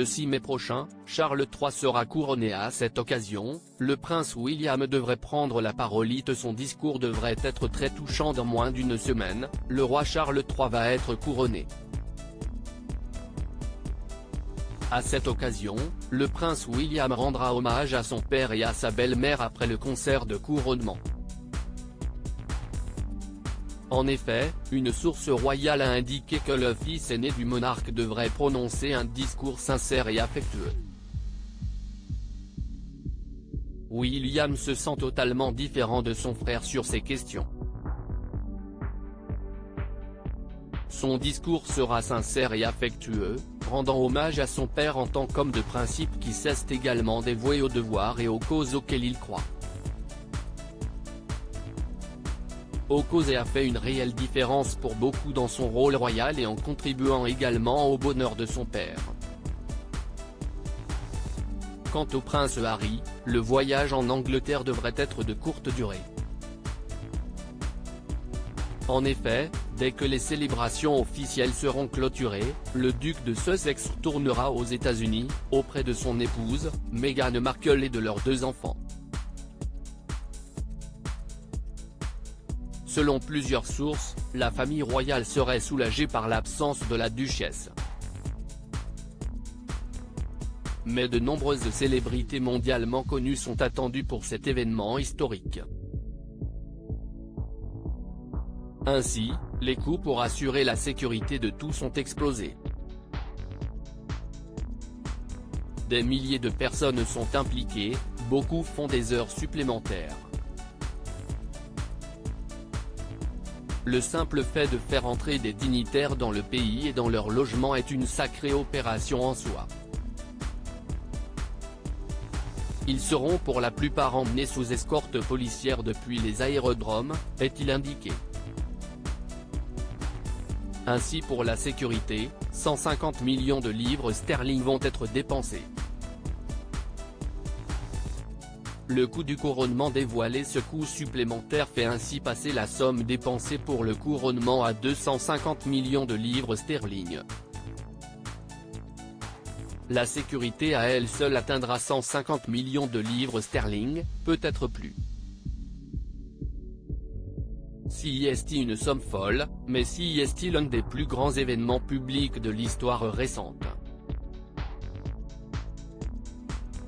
Le 6 mai prochain, Charles III sera couronné. À cette occasion, le prince William devrait prendre la parole. Son discours devrait être très touchant. Dans moins d'une semaine, le roi Charles III va être couronné. À cette occasion, le prince William rendra hommage à son père et à sa belle-mère après le concert de couronnement. En effet, une source royale a indiqué que le fils aîné du monarque devrait prononcer un discours sincère et affectueux. William se sent totalement différent de son frère sur ces questions. Son discours sera sincère et affectueux, rendant hommage à son père en tant qu'homme de principe qui s'est également dévoué aux devoirs et aux causes auxquelles il croit. Aux causes et a fait une réelle différence pour beaucoup dans son rôle royal et en contribuant également au bonheur de son père. Quant au prince Harry, le voyage en Angleterre devrait être de courte durée. En effet, dès que les célébrations officielles seront clôturées, le duc de Sussex retournera aux États-Unis, auprès de son épouse, Meghan Markle et de leurs 2 enfants. Selon plusieurs sources, la famille royale serait soulagée par l'absence de la duchesse. Mais de nombreuses célébrités mondialement connues sont attendues pour cet événement historique. Ainsi, les coûts pour assurer la sécurité de tous ont explosé. Des milliers de personnes sont impliquées, beaucoup font des heures supplémentaires. Le simple fait de faire entrer des dignitaires dans le pays et dans leur logement est une sacrée opération en soi. Ils seront pour la plupart emmenés sous escorte policière depuis les aérodromes, est-il indiqué. Ainsi pour la sécurité, 150 millions de livres sterling vont être dépensés. Le coût du couronnement dévoilé. Ce coût supplémentaire fait ainsi passer la somme dépensée pour le couronnement à 250 millions de livres sterling. La sécurité à elle seule atteindra 150 millions de livres sterling, peut-être plus. C'est une somme folle, mais c'est l'un des plus grands événements publics de l'histoire récente.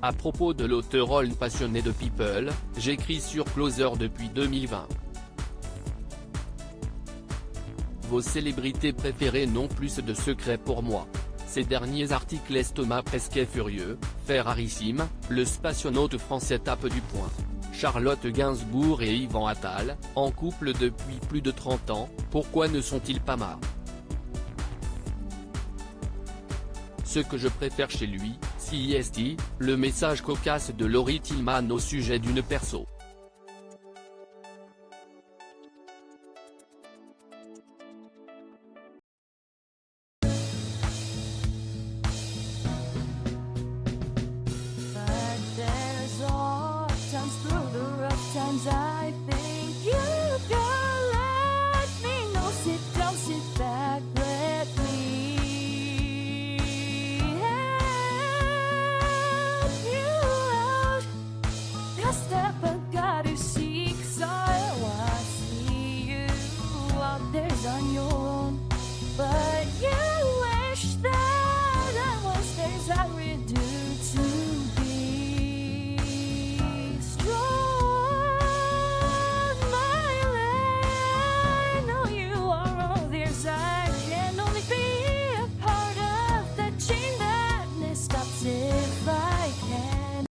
À propos de l'auteur passionné de People, j'écris sur Closer depuis 2020. Vos célébrités préférées n'ont plus de secrets pour moi. Ces derniers articles Thomas Pesquet furieux, Ferrarissime, le spationaute français tape du poing. Charlotte Gainsbourg et Yvan Attal, en couple depuis plus de 30 ans, pourquoi ne sont-ils pas mariés? Ce que je préfère chez lui, c'est le message cocasse de Laurie Tillman au sujet d'une perso.